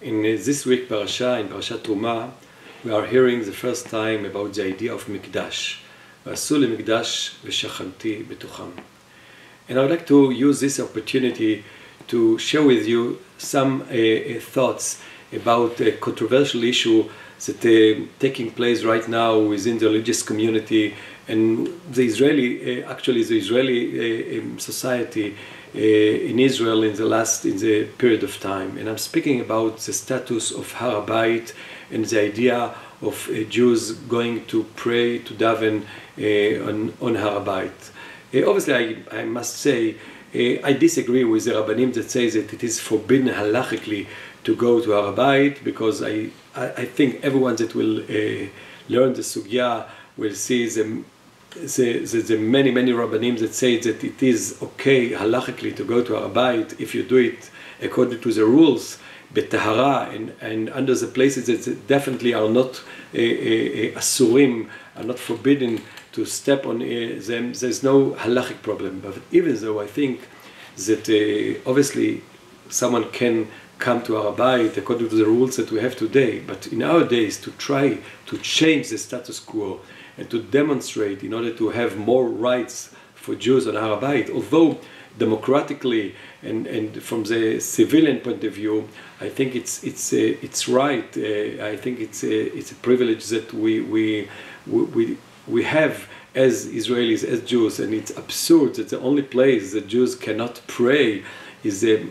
In this week parasha, in Parashat Teruma, we are hearing the first time about the idea of Mikdash. ועשו למקדש ושכנתי בתוכם. And I would like to use this opportunity to share with you some thoughts about a controversial issue that taking place right now within the religious community and the Israeli, actually the Israeli society in Israel in the period of time. And I'm speaking about the status of Har HaBayit and the idea of Jews going to pray, to daven on Har HaBayit. Obviously, I must say, I disagree with the Rabbanim that say that it is forbidden halachically to go to Har HaBayit, because I think everyone that will learn the sugya will see the many Rabbanim that say that it is okay halachically to go to Har HaBayit if you do it according to the rules, betahara, and under the places that definitely are not asurim, are not forbidden to step on them. There's no halachic problem. But even though I think that obviously someone can come to Har HaBayit according to the rules that we have today, but in our days to try to change the status quo and to demonstrate in order to have more rights for Jews on Har HaBayit, although democratically and from the civilian point of view, I think it's right. I think it's a privilege that we have as Israelis, as Jews, and it's absurd that the only place that Jews cannot pray is the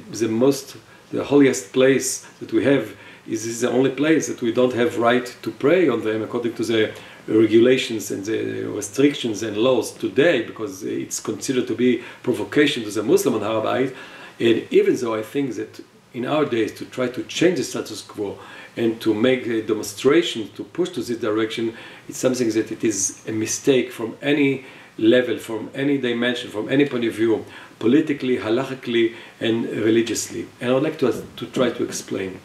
holiest place that we have. Is the only place that we don't have right to pray on them according to the regulations and the restrictions and laws today, because it's considered to be provocation to the Muslim on Har HaBayit. And even though I think that in our days to try to change the status quo and to make a demonstration to push to this direction, it's something that it is a mistake from any level, from any dimension, from any point of view, politically, halachically, and religiously. And I would like to try to explain.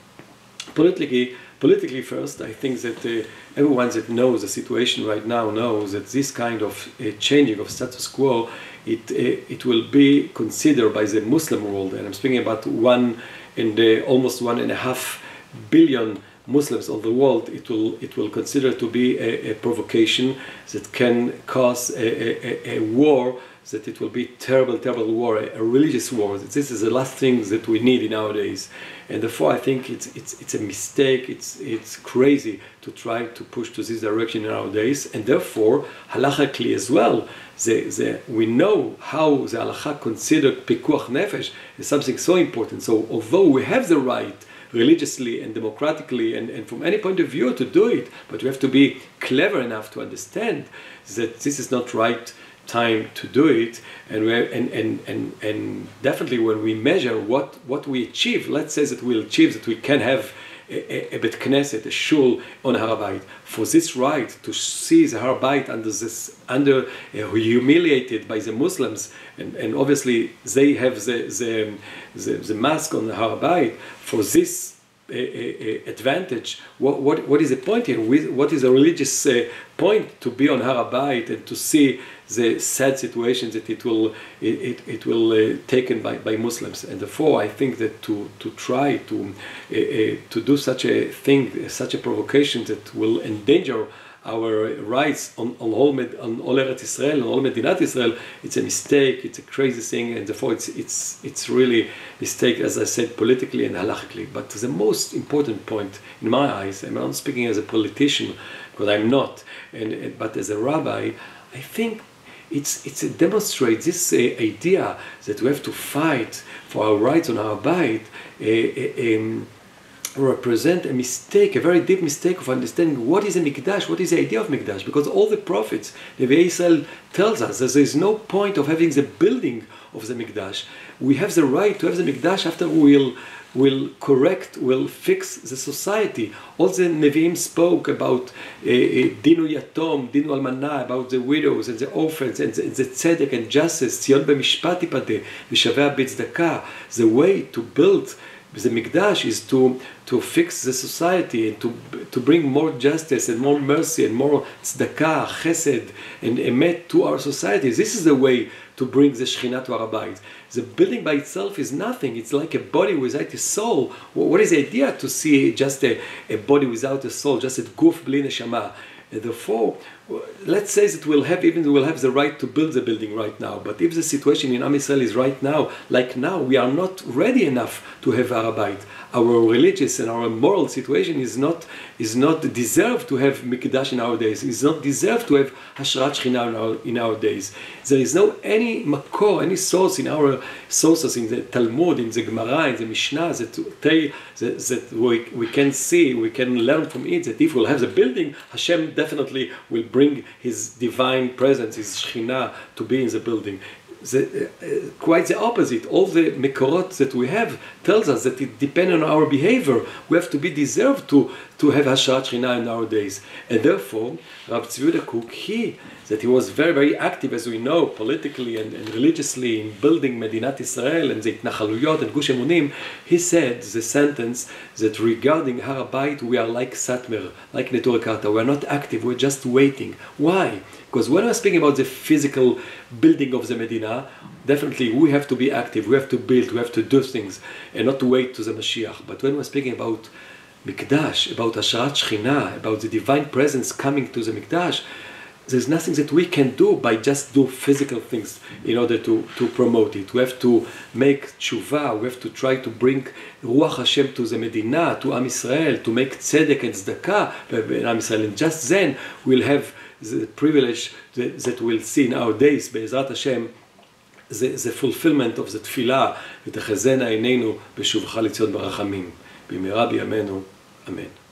Politically first, I think that everyone that knows the situation right now knows that this kind of changing of status quo, it will be considered by the Muslim world, and I'm speaking about almost 1.5 billion Muslims of the world, it will consider to be a provocation that can cause a war, that it will be terrible war, a religious war. This is the last thing that we need nowadays, and therefore I think it's a mistake. It's crazy to try to push to this direction nowadays, and therefore halachically as well. We know how the halacha considered pikuach nefesh is something so important. So although we have the right religiously and democratically and from any point of view to do it, but we have to be clever enough to understand that this is not right time to do it, and definitely when we measure what we achieve, let's say that we'll achieve that we can have a Bet Knesset, a shul on Har HaBayit. For this right to see the Har HaBayit humiliated by the Muslims, and obviously they have the mask on the Har HaBayit. For this advantage, what is the point here? What is the religious point to be on Har HaBayit and to see the sad situations that it will taken by Muslims? And therefore I think that to try to do such a thing, such a provocation that will endanger our rights on all Eretz Israel, on all Medinat Israel, it's a mistake, it's a crazy thing, and therefore it's really mistake, as I said, politically and halachically. But the most important point in my eyes, I'm not speaking as a politician, because I'm not, but as a rabbi, I think it demonstrates this idea that we have to fight for our rights on Har HaBayit, represent a mistake, a very deep mistake of understanding what is a Mikdash, what is the idea of Mikdash, because all the prophets, Nevi'ei Israel tells us that there is no point of having the building of the Mikdash. We have the right to have the Mikdash after we'll fix the society. All the Nevi'im spoke about Dinu Yatom, Dinu Almana, about the widows and the orphans and the tzedek and justice, Tzion b'mishpat tipadeh, v'shaveh b'tzdakah. The way to build the Mikdash is to fix the society and to bring more justice and more mercy and more tzedakah, chesed and emet to our society. This is the way to bring the Shekhinah to our Bayit. The building by itself is nothing. It's like a body without a soul. What is the idea to see just a body without a soul, just a guf bli neshama? Therefore, let's say that we'll have the right to build the building right now. But if the situation in Am Yisrael is right now, like now, we are not ready enough to have Har Bayit. Our religious and our moral situation is not deserved to have Mikdash in our days. Is not deserved to have Hashrat Shekhinah in our days. There is no any makor, any source in our sources in the Talmud, in the Gemara, in the Mishnah that we can see, we can learn from it that if we'll have the building, Hashem definitely will bring His divine presence, His Shekhinah, to be in the building. Quite the opposite. All the mekorot that we have tells us that it depends on our behavior. We have to be deserved to have Hashrat Shekhinah in our days. And therefore, Rav Tzvi Yehuda Kook, he was very, very active, as we know, politically and religiously in building Medinat Israel and the Itnachaluyot and Gush Emunim. He said the sentence that regarding Har Bayit, we are like Satmer, like Neturei Karta. We are not active, we're just waiting. Why? Because when we're speaking about the physical building of the Medina, definitely we have to be active, we have to build, we have to do things, and not to wait to the Mashiach. But when we're speaking about Mikdash, about Hashrat Shekhinah, about the divine presence coming to the Mikdash, there's nothing that we can do by just do physical things in order to promote it. We have to make tshuva, we have to try to bring Ruach Hashem to the Medina, to Am Yisrael, to make tzedek and tzedakah in Am Yisrael. And just then we'll have the privilege that we'll see in our days, Be'ezrat Hashem, the fulfillment of the tefillah, ותחזינה עינינו בשובך לציון ברחמים. במהרה בימינו, אמן.